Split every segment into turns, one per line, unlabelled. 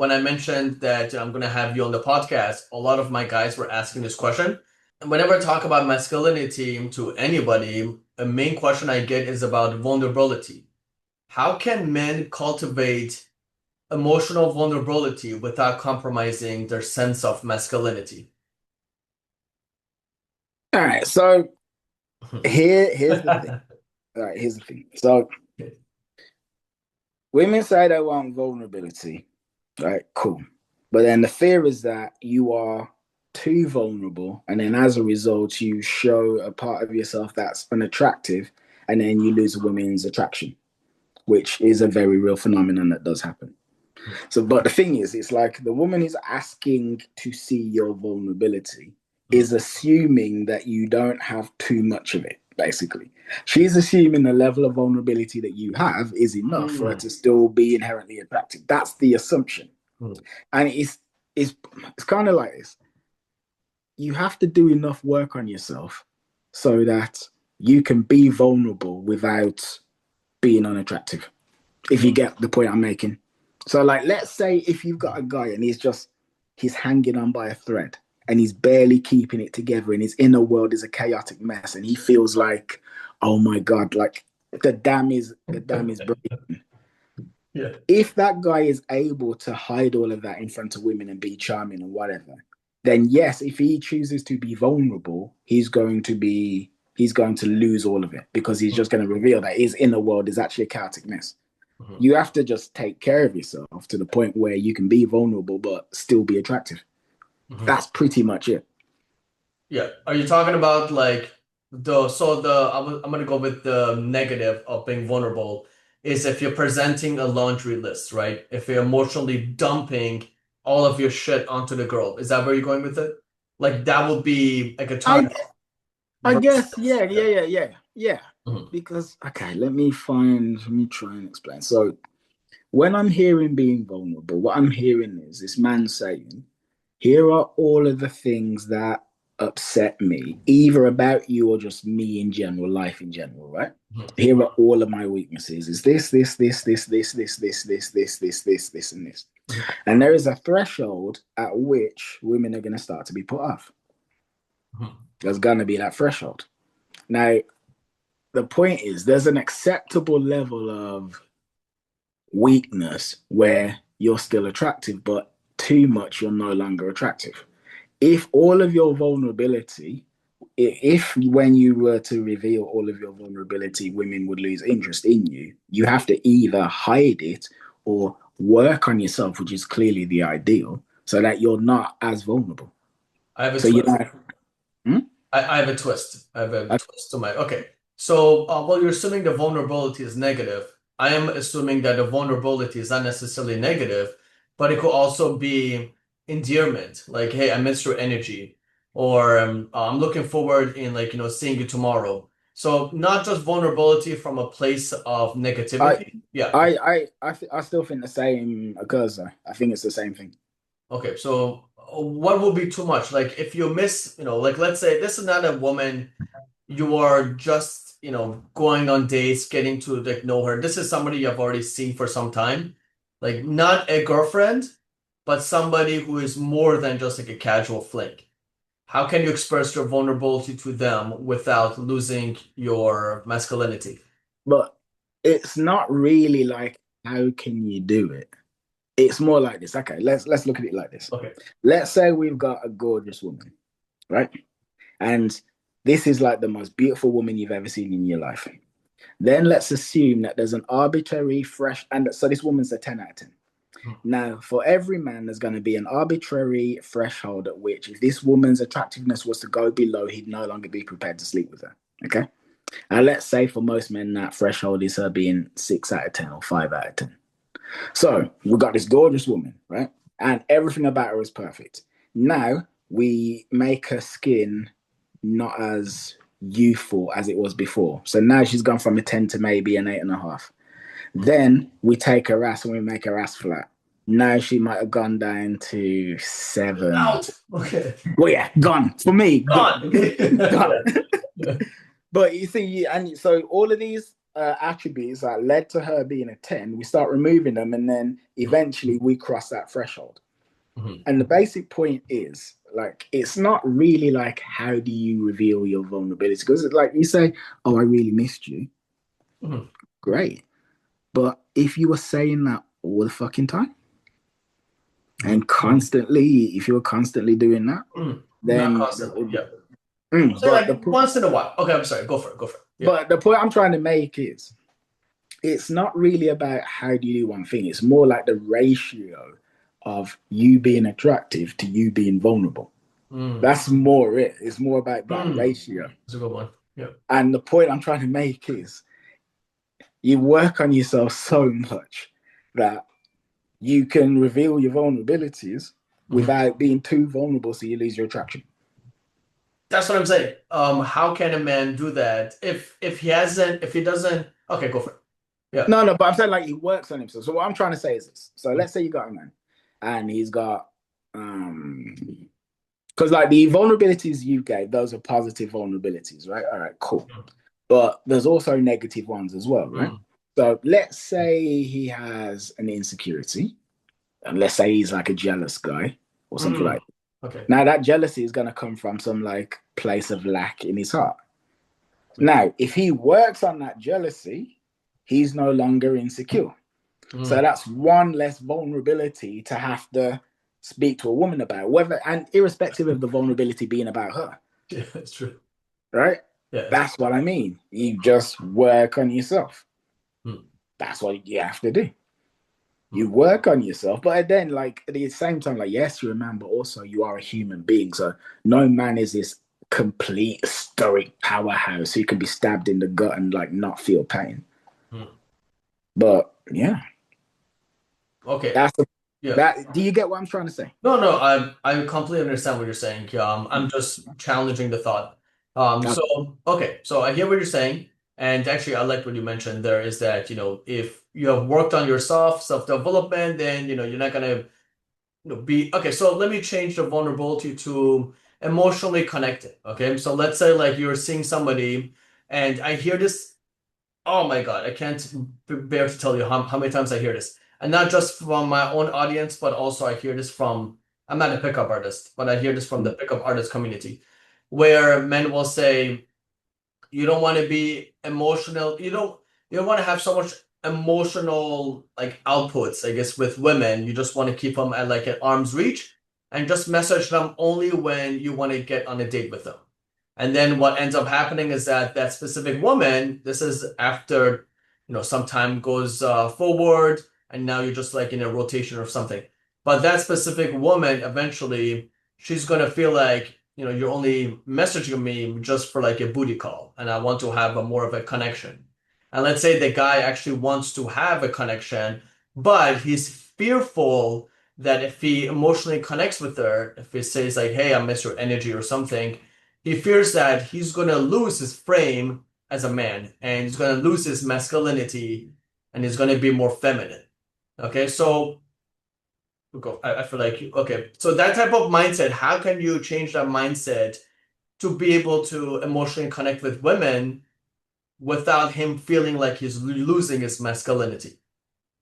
when I mentioned that I'm going to have you on the podcast, a lot of my guys were asking this question. And whenever I talk about masculinity to anybody, a main question I get is about vulnerability. How can men cultivate emotional vulnerability without compromising their sense of masculinity?
All right, so here's the thing. All right, here's the thing. So women say they want vulnerability, right? Cool. But then the fear is that you are too vulnerable, and then as a result, you show a part of yourself that's unattractive, and then you lose a woman's attraction, which is a very real phenomenon that does happen. So, but the thing is, it's like the woman who's asking to see your vulnerability is assuming that you don't have too much of it, basically. She's assuming the level of vulnerability that you have is enough for her
Mm.
to still be inherently attractive. That's the assumption.
Mm.
And it's kind of like this. You have to do enough work on yourself so that you can be vulnerable without being unattractive. If you get the point I'm making. So, like, let's say if you've got a guy and he's hanging on by a thread and he's barely keeping it together and his inner world is a chaotic mess and he feels like, oh my God, like the dam is breaking.
Yeah.
If that guy is able to hide all of that in front of women and be charming and whatever, then yes, if he chooses to be vulnerable, he's going to lose all of it because he's just going to reveal that his inner world is actually a chaotic mess.
Mhm.
You have to just take care of yourself to the point where you can be vulnerable but still be attractive.
Mhm.
That's pretty much it.
Yeah. Are you talking about like I'm gonna go with the negative of being vulnerable is if you're presenting a laundry list, right? If you're emotionally dumping all of your shit onto the girl. Is that where you're going with it? Like that would be like a
I
target
I guess
versus
yeah
yeah.
yeah yeah yeah yeah.
Mhm.
Because okay, let me try and explain. So when I'm hearing being vulnerable, what I'm hearing is this man saying, here are all of the things that upset me, either about you or just me in general, life in general, right?
Mhm.
Here are all of my weaknesses. Is this, and this.
Mhm.
And there is a threshold at which women are going to start to be put off.
Mhm.
There's going to be that threshold. Now, the point is, there's an acceptable level of weakness where you're still attractive, but too much, you're no longer attractive. If all of your vulnerability, if when you were to reveal all of your vulnerability, women would lose interest in you, you have to either hide it or work on yourself, which is clearly the ideal, so that you're not as vulnerable.
I have a
So you
twist.
know, hmm?
I have a twist. I have a twist to my okay. So well, you're assuming the vulnerability is negative. I am assuming that the vulnerability is not necessarily negative, but it could also be endearment. Like, hey, I miss your energy, or I'm looking forward in like seeing you tomorrow. So not just vulnerability from a place of
I
negativity. Yeah.
I still think the same occurs though. I think it's the same thing.
Okay, so what would be too much? Like if you miss, like let's say this is not a woman you are just, going on dates, getting to like know her. This is somebody you've already seen for some time. Like not a girlfriend, but somebody who is more than just like a casual fling. How can you express your vulnerability to them without losing your masculinity?
But it's not really like how can you do it? It's more like this. Okay, let's look at it like this.
Okay.
Let's say we've got a gorgeous woman, right? And this is like the most beautiful woman you've ever seen in your life. Then let's assume that there's an arbitrary fresh, and so this woman's a 10 out of 10. Now, for every man, there's going to be an arbitrary threshold at which, if this woman's attractiveness was to go below, he'd no longer be prepared to sleep with her. Okay. And let's say for most men, that threshold is her being 6 out of 10 or 5 out of 10. So we got this gorgeous woman, right? And everything about her is perfect. Now we make her skin not as youthful as it was before. So now she's gone from a 10 to maybe an 8.5. Then we take her ass and we make her ass flat. Now she might have gone down to 7.
Out. Okay.
Well, yeah, gone. For me, gone.
Gone.
Gone.
Yeah.
But you see, and so all of these attributes that led to her being a 10, we start removing them, and then eventually we cross that threshold.
Mhm.
And the basic point is, like, it's not really like how do you reveal your vulnerability, because like you say, oh, I really missed you.
Mhm.
Great. But if you were saying that all the fucking time
Mhm.
and constantly, if you were constantly doing that,
Mhm. Not
then
constantly. Yeah. So
but
like once in a while. Okay, I'm sorry. Go for it. Go for it. Yeah.
the point I'm trying to make is it's not really about how do you do one thing. It's more like the ratio of you being attractive to you being vulnerable.
Mm.
That's more it. It's more about that
Mm.
ratio.
That's a good one. Yeah.
And the point I'm trying to make is you work on yourself so much that you can reveal your vulnerabilities
Mhm.
without being too vulnerable so you lose your attraction.
That's what I'm saying. How can a man do that if he doesn't? Okay, go for it. Yeah.
No, but I'm saying like he works on himself. So what I'm trying to say is this. So let's say you got a man and he's got because like the vulnerabilities you gave, those are positive vulnerabilities, right? All right, cool. But there's also negative ones as well, right?
Mm.
So let's say he has an insecurity, and let's say he's like a jealous guy or something
Mm.
like that.
Okay.
Now that jealousy is gonna come from some like place of lack in his heart. Now, if he works on that jealousy, he's no longer insecure. So
Mm.
that's one less vulnerability to have to speak to a woman about, whether and irrespective of the vulnerability being about her,
Yeah, it's true.
right?
Yeah, it's true.
That's what I mean. You just work on yourself.
Mm.
That's what you have to do. You
Mm.
work on yourself, but then, like at the same time, like yes, you're a man, but also you are a human being. So no man is this complete stoic powerhouse who can be stabbed in the gut and like not feel pain.
Mm.
But yeah,
Okay.
that's the,
Yeah.
that. Do you get what I'm trying to say?
No, I completely understand what you're saying. I'm just challenging the thought.
Okay.
So I hear what you're saying, and actually I like what you mentioned there is that, if you have worked on yourself, self-development, then you're not gonna, be okay. So let me change the vulnerability to emotionally connected. Okay. So let's say like you're seeing somebody, and I hear this. Oh my God, I can't bear to tell you how many times I hear this. And not just from my own audience, but also I hear this from, I'm not a pickup artist, but I hear this from the pickup artist community, where men will say, you don't want to be emotional, you don't want to have so much emotional like outputs, I guess, with women. You just want to keep them at like at arm's reach and just message them only when you want to get on a date with them. And then what ends up happening is that that specific woman, this is after, some time goes forward, and now you're just like in a rotation or something. But that specific woman, eventually, she's gonna feel like, you're only messaging me just for like a booty call, and I want to have a more of a connection. And let's say the guy actually wants to have a connection, but he's fearful that if he emotionally connects with her, if he says like, "Hey, I miss your energy" or something, he fears that he's going to lose his frame as a man, and he's going to lose his masculinity, and he's going to be more feminine. Okay, so I feel like, okay, so that type of mindset, how can you change that mindset to be able to emotionally connect with women without him feeling like he's losing his masculinity?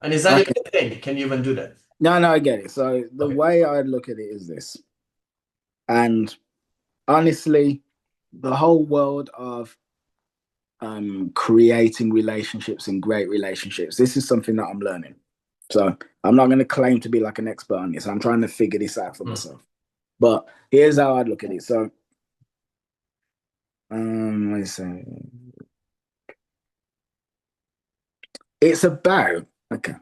And is that even
Okay.
a thing? Can you even do that?
No, I get it. So the
Okay.
way I look at it is this, and honestly, the whole world of creating relationships and great relationships, this is something that I'm learning. So I'm not going to claim to be like an expert on this. I'm trying to figure this out for
Hmm.
myself. But here's how I'd look at it. So, let me say, it's about okay.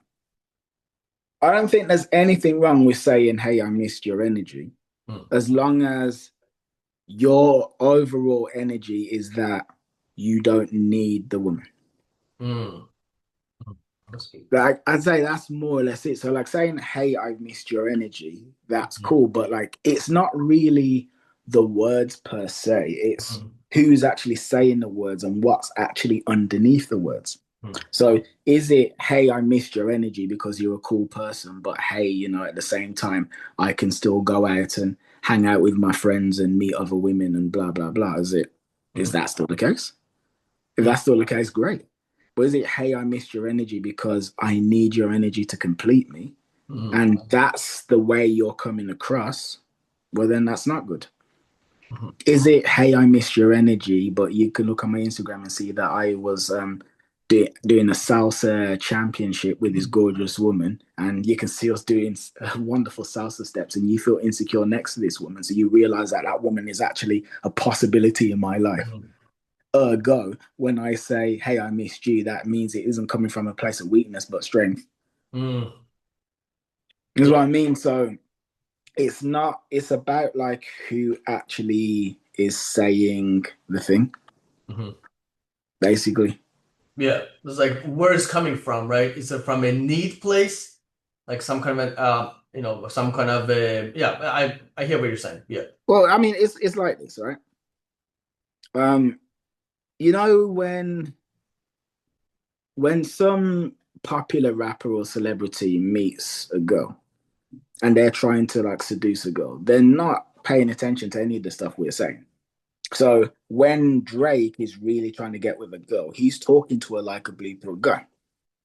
I don't think there's anything wrong with saying, "Hey, I missed your energy,"
Hmm.
as long as your overall energy is that you don't need the woman.
Hmm. Hmm. That's good.
Like I'd say that's more or less it. So like saying, "Hey, I've missed your energy," that's
Hmm.
cool, but like it's not really the words per se. It's
Hmm.
who's actually saying the words and what's actually underneath the words.
Hmm.
So is it, "Hey, I missed your energy because you're a cool person," but hey, at the same time, I can still go out and hang out with my friends and meet other women and blah blah blah. Is
Hmm.
that still the case? If
Hmm.
that's still the case, great. But is it, hey, I missed your energy because I need your energy to complete me?
Mhm.
And that's the way you're coming across. Well, then that's not good.
Mhm.
Is it, hey, I missed your energy, but you can look on my Instagram and see that I was doing a salsa championship with this gorgeous woman, and you can see us doing wonderful salsa steps, and you feel insecure next to this woman. So you realize that that woman is actually a possibility in my life.
Mhm.
Ergo, when I say, hey, I missed you, that means it isn't coming from a place of weakness, but strength.
Mm.
Is
Yeah.
what I mean. So it's not, it's about like who actually is saying the thing,
Mhm.
basically.
Yeah. It's like where it's coming from, right? Is it from a need place? Like some kind of some kind of yeah, I hear what you're saying. Yeah.
Well, I mean, it's like this, right? Um, you know, when some popular rapper or celebrity meets a girl and they're trying to like seduce a girl, they're not paying attention to any of the stuff we're saying. So when Drake is really trying to get with a girl, he's talking to her like a bleep little guy,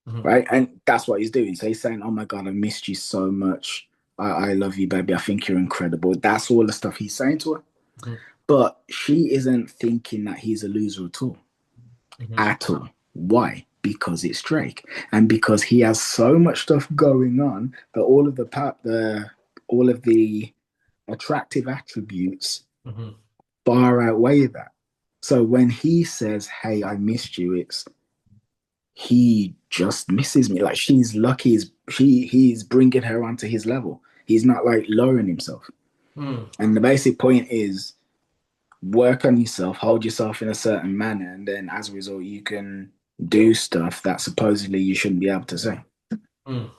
Mhm.
right? And that's what he's doing. So he's saying, "Oh my god, I missed you so much. I love you, baby. I think you're incredible." That's all the stuff he's saying to her.
Mhm.
But she isn't thinking that he's a loser at all.
Mhm.
At all. Why? Because it's Drake, and because he has so much stuff going on that all of the attractive attributes
Mhm.
far outweigh that. So when he says, "Hey, I missed you," it's he just misses me. Like she's lucky. He's bringing her onto his level. He's not like lowering himself.
Mm.
And the basic point is work on yourself, hold yourself in a certain manner, and then as a result, you can do stuff that supposedly you shouldn't be able to say.
Mm.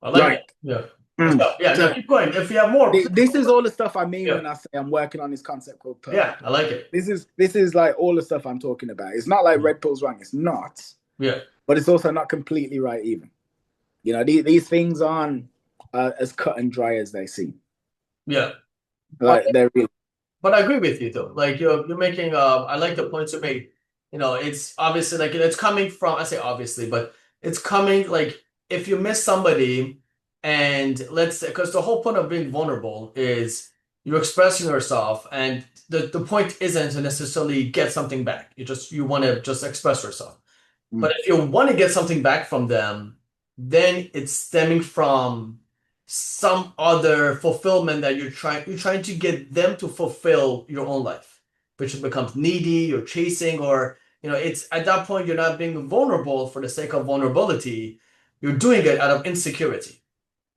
I like that.
Like,
Yeah.
mm,
Yeah, no,
so
keep going. If you have more, please.
this is all the stuff I mean
Yeah.
when I say I'm working on this concept called
Yeah,
perfect.
I like it.
This is like all the stuff I'm talking about. It's not like
Mm.
red pill's wrong. It's not,
Yeah.
but it's also not completely right either. You know, these things aren't as cut and dry as they seem.
Yeah. But
Like they're really
but I agree with you though. Like you're making I like the points you made. It's obviously like it's coming from I say obviously, but it's coming like if you miss somebody and let's say because the whole point of being vulnerable is you're expressing yourself and the point isn't to necessarily get something back. You want to just express yourself. But
mm,
if you want to get something back from them, then it's stemming from some other fulfillment that you're trying to get them to fulfill your own life, which becomes needy, you're chasing, or it's at that point you're not being vulnerable for the sake of vulnerability. You're doing it out of insecurity.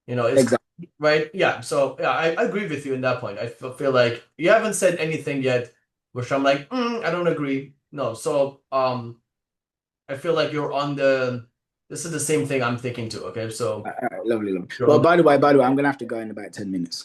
It's
exactly.
right. Yeah. So yeah, I agree with you in that point. I feel like you haven't said anything yet, which I'm like, I don't agree. No. So I feel like you're on the. This is the same thing I'm thinking too. Okay, so
Lovely, lovely.
you're
Well,
on the.
by the way, I'm gonna have to go in about 10 minutes.